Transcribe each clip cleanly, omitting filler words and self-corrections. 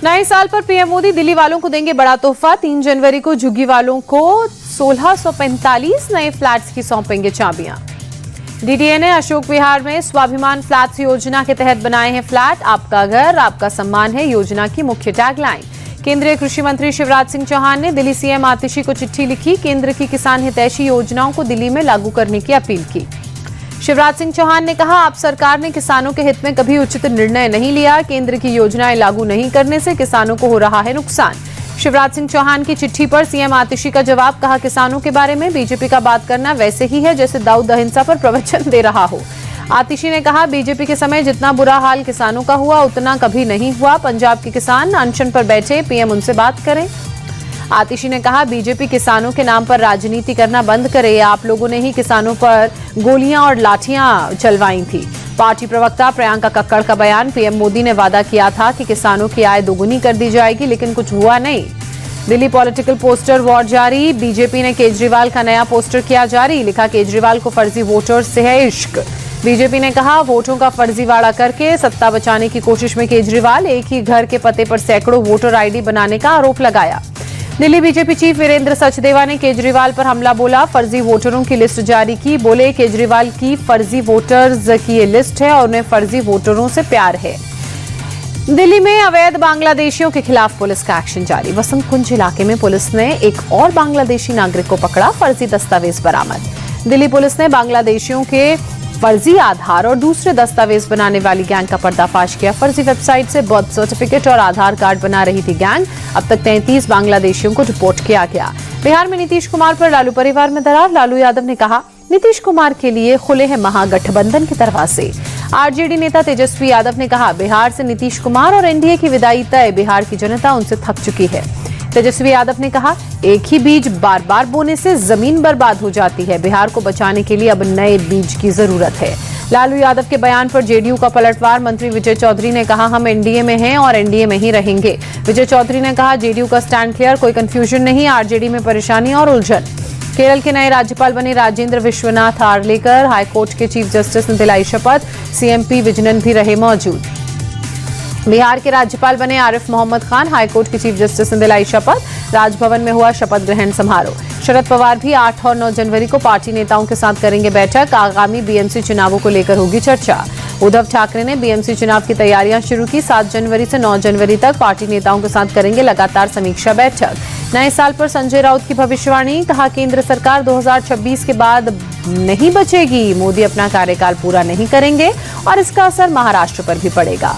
नए साल पर पीएम मोदी दिल्ली वालों को देंगे बड़ा तोहफा। 3 जनवरी को झुग्गी वालों को 1645 नए फ्लैट्स की सौंपेंगे चाबियां। डीडीए ने अशोक विहार में स्वाभिमान फ्लैट्स योजना के तहत बनाए हैं फ्लैट। आपका घर आपका सम्मान है योजना की मुख्य टैगलाइन। केंद्रीय कृषि मंत्री शिवराज सिंह चौहान ने दिल्ली सीएम आतिशी को चिट्ठी लिखी। केंद्र की किसान हितैषी योजनाओं को दिल्ली में लागू करने की अपील की। शिवराज सिंह चौहान ने कहा, आप सरकार ने किसानों के हित में कभी उचित निर्णय नहीं लिया। केंद्र की योजनाएं लागू नहीं करने से किसानों को हो रहा है नुकसान। शिवराज सिंह चौहान की चिट्ठी पर सीएम आतिशी का जवाब। कहा, किसानों के बारे में बीजेपी का बात करना वैसे ही है जैसे दाऊद अहिंसा पर प्रवचन दे रहा हो। आतिशी ने कहा, बीजेपी के समय जितना बुरा हाल किसानों का हुआ उतना कभी नहीं हुआ। पंजाब के किसान अनशन पर बैठे, पीएम उनसे बात करें। आतिशी ने कहा, बीजेपी किसानों के नाम पर राजनीति करना बंद करे। आप लोगों ने ही किसानों पर गोलियां और लाठियां चलवाई थी। पार्टी प्रवक्ता प्रियंका कक्कड़ का बयान। पीएम मोदी ने वादा किया था कि किसानों की आय दोगुनी कर दी जाएगी, लेकिन कुछ हुआ नहीं। दिल्ली पॉलिटिकल पोस्टर वॉर जारी। बीजेपी ने केजरीवाल का नया पोस्टर किया जारी। लिखा, केजरीवाल को फर्जी वोटर्स से है इश्क। बीजेपी ने कहा, वोटों का फर्जीवाड़ा करके सत्ता बचाने की कोशिश में केजरीवाल। एक ही घर के पते पर सैकड़ों वोटर आईडी बनाने का आरोप लगाया। दिल्ली बीजेपी चीफ वीरेंद्र सचदेवा ने केजरीवाल पर हमला बोला। फर्जी वोटरों की लिस्ट जारी की। बोले, केजरीवाल की फर्जी वोटर्स की ये लिस्ट है और उन्हें फर्जी वोटरों से प्यार है। दिल्ली में अवैध बांग्लादेशियों के खिलाफ पुलिस का एक्शन जारी। वसंत कुंज इलाके में पुलिस ने एक और बांग्लादेशी नागरिक को पकड़ा। फर्जी दस्तावेज बरामद। दिल्ली पुलिस ने बांग्लादेशियों के फर्जी आधार और दूसरे दस्तावेज बनाने वाली गैंग का पर्दाफाश किया। फर्जी वेबसाइट से बर्थ सर्टिफिकेट और आधार कार्ड बना रही थी गैंग। अब तक 33 बांग्लादेशियों को रिपोर्ट किया गया। बिहार में नीतीश कुमार पर लालू परिवार में दरार। लालू यादव ने कहा, नीतीश कुमार के लिए खुले हैं महागठबंधन के दरवाजे। आरजेडी नेता तेजस्वी यादव ने कहा, बिहार से नीतीश कुमार और एनडीए की विदाई तय। बिहार की जनता उनसे थक चुकी है। तेजस्वी यादव ने कहा, एक ही बीज बार बार बोने से जमीन बर्बाद हो जाती है। बिहार को बचाने के लिए अब नए बीज की जरूरत है। लालू यादव के बयान पर जेडीयू का पलटवार। मंत्री विजय चौधरी ने कहा, हम एनडीए में हैं और एनडीए में ही रहेंगे। विजय चौधरी ने कहा, जेडीयू का स्टैंड क्लियर, कोई कंफ्यूजन नहीं। आरजेडी में परेशानी और उलझन। केरल के नए राज्यपाल बने राजेंद्र विश्वनाथ आर्लेकर। हाईकोर्ट के चीफ जस्टिस ने दिलाई शपथ। सीएमपी विजनन भी रहे मौजूद। बिहार के राज्यपाल बने आरिफ मोहम्मद खान। हाईकोर्ट के चीफ जस्टिस ने दिलाई शपथ। राजभवन में हुआ शपथ ग्रहण समारोह। शरद पवार भी 8 और 9 जनवरी को पार्टी नेताओं के साथ करेंगे बैठक। आगामी बीएमसी चुनावों को लेकर होगी चर्चा। उद्धव ठाकरे ने बीएमसी चुनाव की तैयारियां शुरू की। 7 जनवरी से 9 जनवरी तक पार्टी नेताओं के साथ करेंगे लगातार समीक्षा बैठक। नए साल पर संजय राउत की भविष्यवाणी। कहा, केंद्र सरकार 2026 के बाद नहीं बचेगी। मोदी अपना कार्यकाल पूरा नहीं करेंगे और इसका असर महाराष्ट्र पर भी पड़ेगा।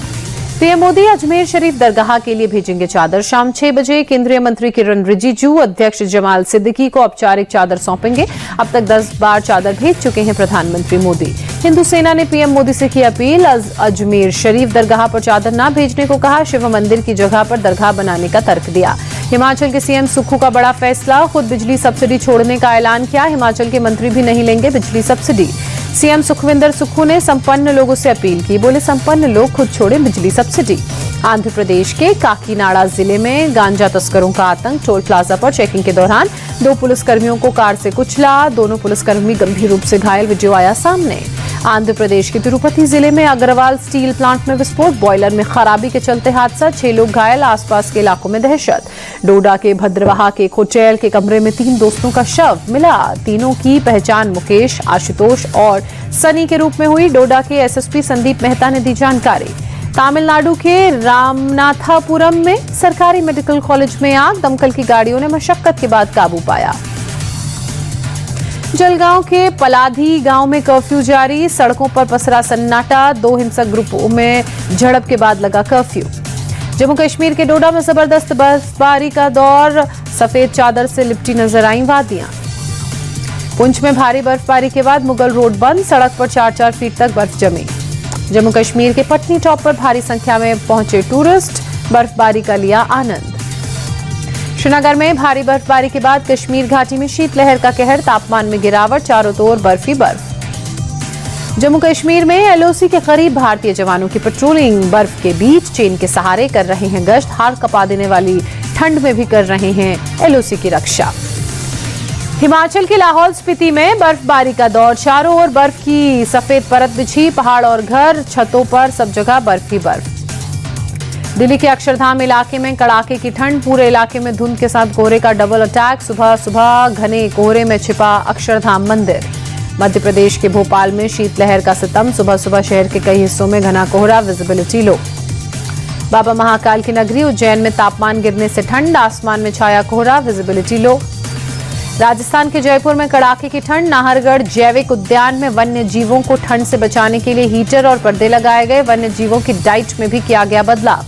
पीएम मोदी अजमेर शरीफ दरगाह के लिए भेजेंगे चादर। शाम 6 बजे केंद्रीय मंत्री किरण रिजिजू अध्यक्ष जमाल सिद्दीकी को औपचारिक चादर सौंपेंगे। अब तक 10 बार चादर भेज चुके हैं प्रधानमंत्री मोदी। हिंदू सेना ने पीएम मोदी से की अपील। अजमेर शरीफ दरगाह पर चादर न भेजने को कहा। शिव मंदिर की जगह पर दरगाह बनाने का तर्क दिया। हिमाचल के सीएम सुक्खू का बड़ा फैसला। खुद बिजली सब्सिडी छोड़ने का ऐलान किया। हिमाचल के मंत्री भी नहीं लेंगे बिजली सब्सिडी। सीएम सुखविंदर सुक्खू ने संपन्न लोगों से अपील की। बोले, संपन्न लोग खुद छोड़े बिजली सब्सिडी। आंध्र प्रदेश के काकीनाडा जिले में गांजा तस्करों का आतंक। टोल प्लाजा पर चेकिंग के दौरान 2 पुलिसकर्मियों को कार से कुचला। दोनों पुलिसकर्मी गंभीर रूप से घायल। वीडियो आया सामने। आंध्र प्रदेश के तिरुपति जिले में अग्रवाल स्टील प्लांट में विस्फोट। बॉयलर में खराबी के चलते हादसा। 6 लोग घायल। आसपास के इलाकों में दहशत। डोडा के भद्रवाहा के एक होटल के कमरे में 3 दोस्तों का शव मिला। तीनों की पहचान मुकेश, आशुतोष और सनी के रूप में हुई। डोडा के एसएसपी संदीप मेहता ने दी जानकारी। तमिलनाडु के रामनाथापुरम में सरकारी मेडिकल कॉलेज में आग। दमकल की गाड़ियों ने मशक्कत के बाद काबू पाया। जलगांव के पलाधी गांव में कर्फ्यू जारी। सड़कों पर पसरा सन्नाटा। 2 हिंसक ग्रुपों में झड़प के बाद लगा कर्फ्यू। जम्मू कश्मीर के डोडा में जबरदस्त बर्फबारी का दौर। सफेद चादर से लिपटी नजर आई वादियां। पुंछ में भारी बर्फबारी के बाद मुगल रोड बंद। सड़क पर 4-4 फीट तक बर्फ जमी। जम्मू कश्मीर के पटनी टॉप पर भारी संख्या में पहुंचे टूरिस्ट। बर्फबारी का लिया आनंद। श्रीनगर में भारी बर्फबारी के बाद कश्मीर घाटी में शीतलहर का कहर। तापमान में गिरावट। चारों ओर बर्फ ही बर्फ। जम्मू कश्मीर में एलओसी के करीब भारतीय जवानों की पेट्रोलिंग। बर्फ के बीच चेन के सहारे कर रहे हैं गश्त। हाड़ कपा देने वाली ठंड में भी कर रहे हैं एलओसी की रक्षा। हिमाचल के लाहौल स्पीति में बर्फबारी का दौर। चारों ओर बर्फ की सफेद परत बिछी। पहाड़ और घर, छतों पर सब जगह बर्फ ही बर्फ। दिल्ली के अक्षरधाम इलाके में कड़ाके की ठंड, पूरे इलाके में धुंध के साथ कोहरे का डबल अटैक। सुबह सुबह घने कोहरे में छिपा अक्षरधाम मंदिर। मध्य प्रदेश के भोपाल में शीतलहर का सितम, सुबह सुबह शहर के कई हिस्सों में घना कोहरा, विजिबिलिटी लो। बाबा महाकाल की नगरी उज्जैन में तापमान गिरने से ठंड, आसमान में छाया कोहरा, विजिबिलिटी लो। राजस्थान के जयपुर में कड़ाके की ठंड, नाहरगढ़ जैविक उद्यान में वन्य जीवों को ठंड से बचाने के लिए हीटर और पर्दे लगाए गए। वन्य जीवों की डाइट में भी किया गया बदलाव।